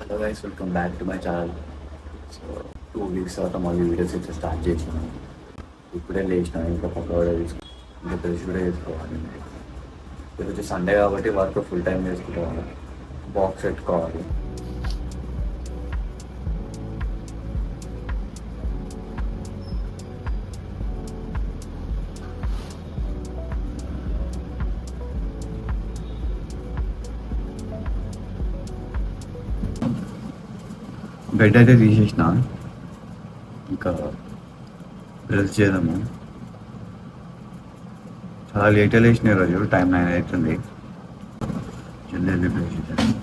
Hello guys, welcome back to my channel. So 2 weeks తర్వాత మళ్ళీ videos అయితే start చేసినాను. ఇప్పుడే లేచిన, ఇంకా పక్క కూడా తీసుకుని ఇంకా బ్రష్ కూడా చేసుకోవాలి. ఈరోజు సండే కాబట్టి వర్క్ ఫుల్ టైం చేసుకుంటాను. బాక్స్ పెట్టుకోవాలి. బెడ్ అయితే తీసేసిన, ఇంకా బ్రష్ చేద్దాము. చాలా లేట్ లేచిన ఈరోజు, టైం 9 అవుతుంది. జల్దీ బ్రష్ చేద్దాం.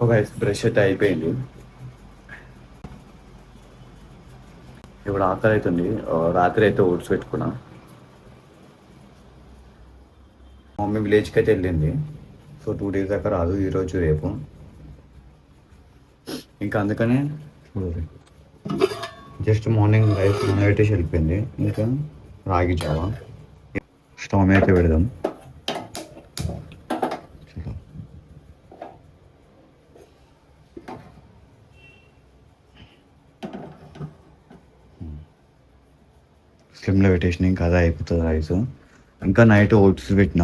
సో గైస్, బ్రష్ అయితే అయిపోయింది. ఇప్పుడు ఆకలి అవుతుంది. రాత్రి అయితే ఓట్స్ పెట్టుకున్నా. మమ్మీ విలేజ్కి అయితే వెళ్ళింది. సో 2 days దాకా రాదు, ఈరోజు రేపు. ఇంకా అందుకనే జస్ట్ మార్నింగ్ రైస్ నానబెట్టేసి వెళ్ళిపోయింది. ఇంకా రాగి జావా స్టవ్ మీద అయితే పెడదాం. స్లిమ్లో పెట్టేసిన, ఇంకా అదే అయిపోతుంది రైస్. ఇంకా నైట్ ఓట్స్ పెట్టిన.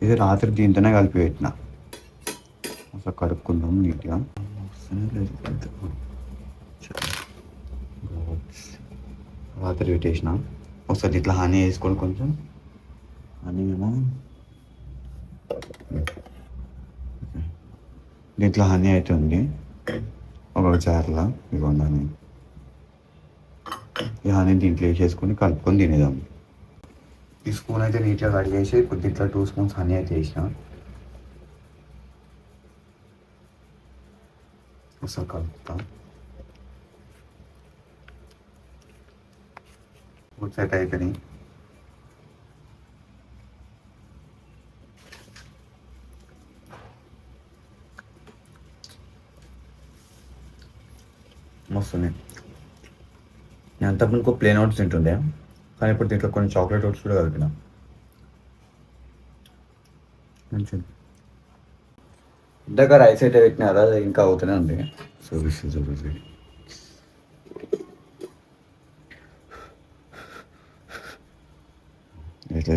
ఇది రాత్రి దీంతోనే కలిపి పెట్టిన. అసలు కడుక్కుందాం నీట్గా. రాత్రి పెట్టేసిన. ఒకసారి ఇట్లా హనీ వేసుకొని, కొంచెం హనీ ఏమో దీంట్లో హనీ అయితే ఉంది ఒక జార్లా. ఇవ్వండి హనీ. ఈ హనీ దీంట్లో వేసేసుకొని కలుపుకొని తినేదాం. ఈ స్పూన్ అయితే నీట్గా కడిగేసి కొద్దిగా 2 spoons హనీ అయితే వేసిన. ఒకసారి కలుపుతాం. ఓట్స్ అయితే అయిపోయినాయి. మస్తున్నాయి. నేను అంతకుముందుకు ప్లేన్ ఓట్స్ తింటుండే, కానీ ఇప్పుడు దీంట్లో కొన్ని చాక్లెట్ ఓట్స్ కూడా కలిపిన. మంచిది. ఇందాక రైస్ అయితే పెట్టినారా, అది ఇంకా అవుతూనే ఉంది. చూపిస్తుంది. ఎట్లా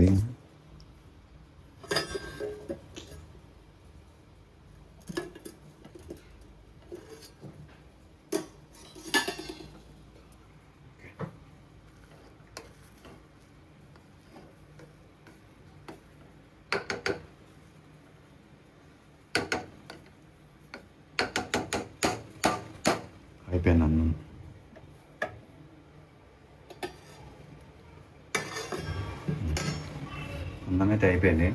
అయిపోయింది అన్నం. అన్నం అయితే అయిపోయింది.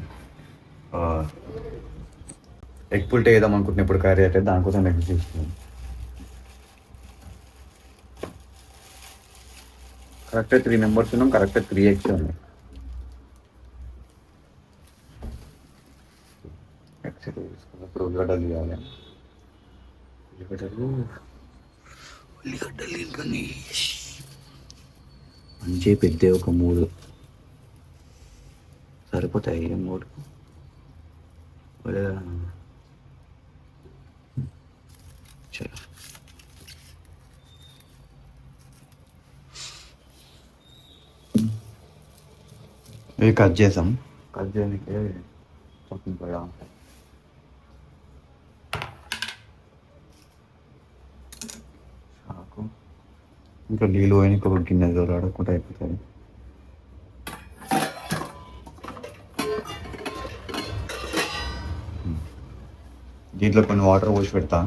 ఎగ్ పుల్ట్ వేద్దాం అనుకుంటున్నా ఇప్పుడు కర్రీ అయితే, దానికోసం ఎగ్ తీసుకున్నాను. కరెక్ట్గా 3 members ఉన్నాం. కరెక్ట్గా 3 eggs ఉన్నాయి. ఎగ్స్ అయితే తీసుకున్నప్పుడు ఉల్లిగడ్డలు తీయాలి. ఉల్లిగడ్డలు తీసుకొని మంచిగా పెద్ద ఒక 3 సరిపోతాయి. 3 చలో. ఇవి కట్ చేసాం. కట్ చేయడానికి చాపింగ్ కూడా చాకు. ఇంకా నీళ్ళు పోయిన ఒక గిన్నె దొరకకుండా అయిపోతుంది. దీంట్లో కొన్ని వాటర్ పోసి పెడతా.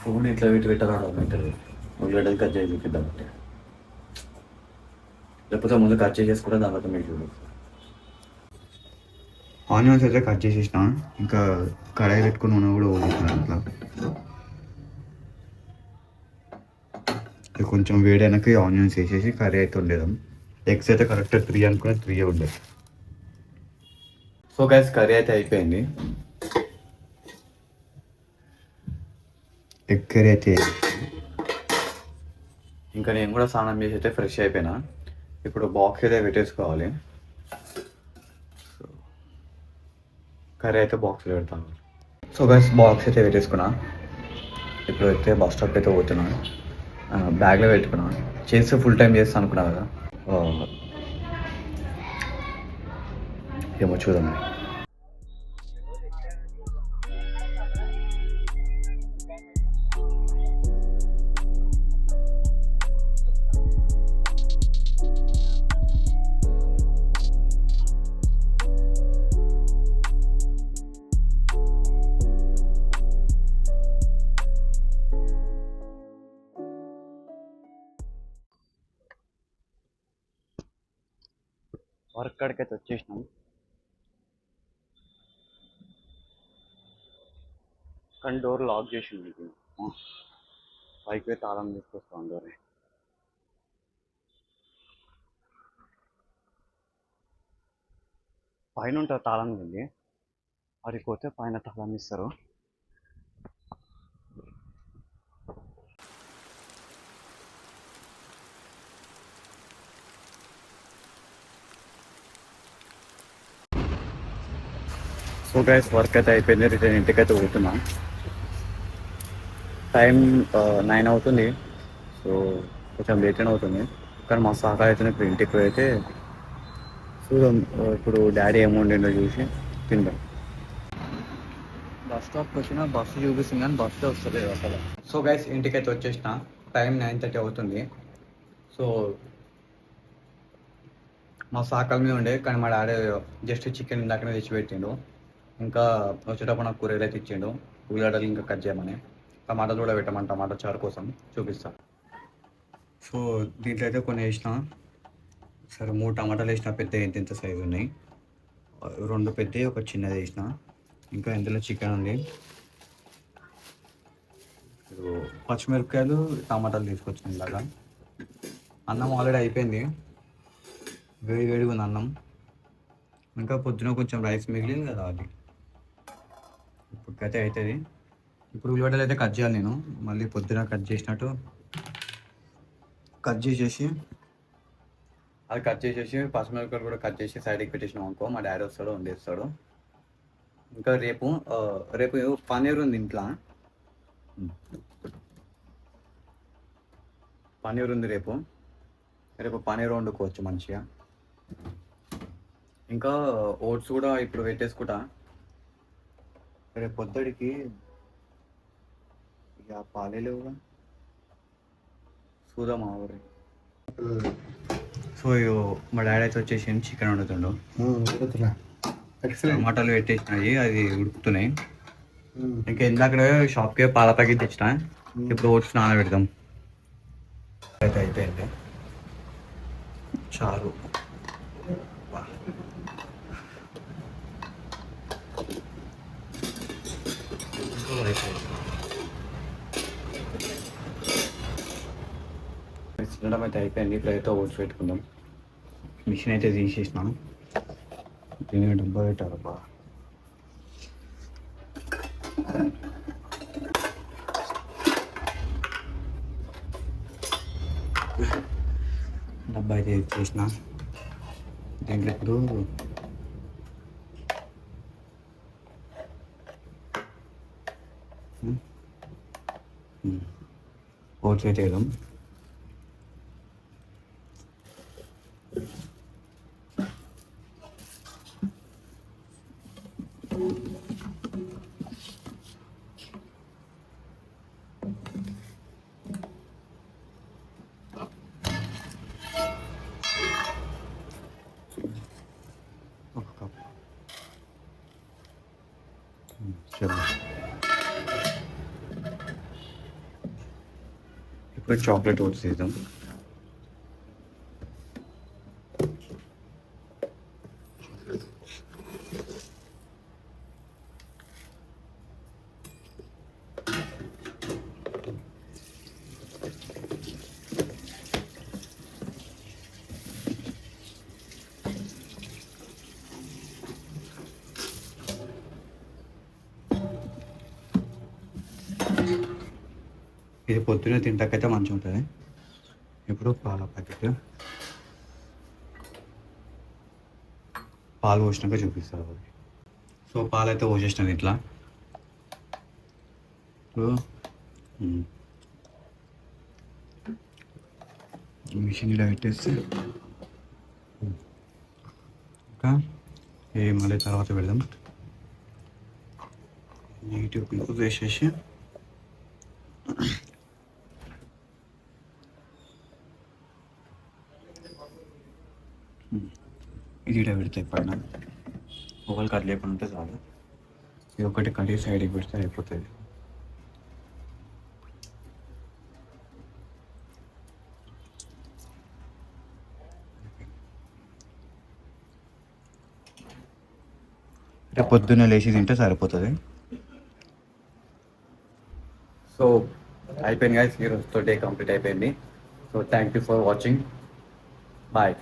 ఫోన్ ఇట్లా పెట్టారా పెట్టరు ఉల్లిగడ్డలు కట్ చేసి చూపిద్దామంటే లేకపోతే ముందు కట్ చేసేసుకుంటే దాని తర్వాత మీరు చూడు. ఆనియన్స్ అయితే కట్ చేసేసిన, ఇంకా కడాయి పెట్టుకుని నూనె కూడా పోసేసిన అట్లా. కొంచెం వేడైనాక ఆనియన్స్ వేసేసి కర్రీ అయితే ఉండేదాం. ఎగ్స్ అయితే కరెక్ట్ 3 అనుకునే 3 ఉండేది. సో గైస్ కర్రీ అయితే అయిపోయింది. ఎగ్ కర్రీ అయితే ఇంకా నేను కూడా స్నానం చేసి అయితే ఫ్రెష్ అయిపోయినా. ఇప్పుడు బాక్స్ అయితే పెట్టేసుకోవాలి. కర్రీ అయితే బాక్స్లో పెడతాను. సో గైస్ బాక్స్ అయితే పెట్టేసుకున్నా. ఇప్పుడు అయితే బస్ స్టాప్ అయితే పోతున్నాను. బ్యాగ్లో పెట్టుకున్నా. చేస్తే ఫుల్ టైం చేస్తాను అనుకున్నా కదా, ఏమో చూద్దాం. వర్క్ కాడికి అయితే వచ్చేసినాం. కానీ డోర్ లాక్ చేసింది. పైకి తాళం తీసుకొస్తాం డోర్. పైన ఉంటుంది తాళం వెళ్ళి అడిగి పోతే పైన తాళం ఇస్తారు. సో గైస్ వర్క్ అయితే అయిపోయింది. రిటర్న్ ఇంటికైతే పోతున్నా. టైం 9 అవుతుంది. సో కొంచెం లేట్ అవుతుంది, కానీ మా సహా అయితే ఇప్పుడు ఇంటికి పోయితే చూద్దాం. ఇప్పుడు డాడీ ఏమో వండిండో చూసి తిందాం. బస్ స్టాప్కి వచ్చిన బస్సు చూపిస్తుంది కానీ బస్సు వస్తలేదు అసలు. సో గైస్ ఇంటికైతే వచ్చేసిన. టైం 9:30 అవుతుంది. సో మా సాకల మీద ఉండే, కానీ మా డాడీ జస్ట్ చికెన్ ఇందాకనే తెచ్చిపెట్టిండు. ఇంకా వచ్చేటప్పుడు నాకు కూరగాయలు అయితే ఇచ్చిండు. ఉల్లిగడ్డలు ఇంకా కట్ చేయమని, టమాటాలు కూడా పెట్టమని టమాటా చారు కోసం చూపిస్తా. సో దీంట్లో అయితే కొన్ని వేసిన. సరే 3 టమాటాలు వేసిన, పెద్ద ఎంత సైజు ఉన్నాయి. 2 పెద్దవి, ఒక చిన్నది వేసిన. ఇంకా ఇందులో చికెన్ ఉంది. పచ్చిమిరపకాయలు టమాటాలు తీసుకొచ్చిన ఇలాగా. అన్నం ఆల్రెడీ అయిపోయింది, వేడి వేడిగా ఉంది అన్నం. ఇంకా పొద్దున కొంచెం రైస్ మిగిలింది కదా, అది ఇప్పటికైతే అవుతుంది. ఇప్పుడు ఉల్లిగడ్డలు అయితే కట్ చేయాలి నేను. మళ్ళీ పొద్దున కట్ చేసినట్టు కట్ చేసేసి పచ్చిమిరపకాయలు కూడా కట్ చేసి సైడ్కి పెట్టేసినాం అనుకో, మా డాడీ వస్తాడు వండేస్తాడు. ఇంకా రేపు పన్నీర్ ఉంది ఇంట్లో. పన్నీర్ ఉంది రేపు పన్నీర్ వండుకోవచ్చు మంచిగా. ఇంకా ఓట్స్ కూడా ఇప్పుడు పెట్టేసుకుంటా. రేపు పొద్దుడికి ఇక పాలే లేవుగా, చూద్దాం మా ఊరి. సో మా డాడీ అయితే వచ్చేసి చికెన్ వండుతుండు. టమాటాలు పెట్టేసినాయి, అది ఉడుకుతున్నాయి. ఇంకా ఇందాక షాప్కి పాల ప్యాకెట్ తెచ్చిన. ఇప్పుడు ఓట్స్ నానబెడదాం. అయితే అయిపోయింది చాలు. తినడం అయితే అయిపోయింది. ఇప్పుడైతే ఓట్స్ పెట్టుకుందాం. మిషన్ అయితే తీసేసినాం. దీని డబ్బా పెట్టారబ్బా. డబ్బా అయితే చేసిన. దీంట్లో ఇప్పుడు ఓట్స్ అయితే వేద్దాం. చలో ఇప్పుడు చాక్లెట్ ఓట్స్ వేద్దాం. ఇది పొద్దునే తింటాకైతే మంచిగా ఉంటుంది. ఇప్పుడు పాల ప్యాకెట్ పాలు పోసినాక చూపిస్తారు. సో పాలు అయితే పోసేసినాను ఇట్లా. మిషన్ ఇలా పెట్టేస్తే ఇంకా మళ్ళీ తర్వాత పెడదాం. నీట్గా క్లోజ్ వేసేసి ఇది ఇక్కడ పెడితే పైన ఒకళ్ళు కట్ లేకుండా ఉంటే చాలు. ఇది ఒకటి కడి సైడ్కి పెడితే అయిపోతుంది. రేపు పొద్దున్నే లేచి తింటే సరిపోతుంది. సో అయిపోయింది గైస్, ఈరోజుతో డే కంప్లీట్ అయిపోయింది. So thank you for watching. Bye.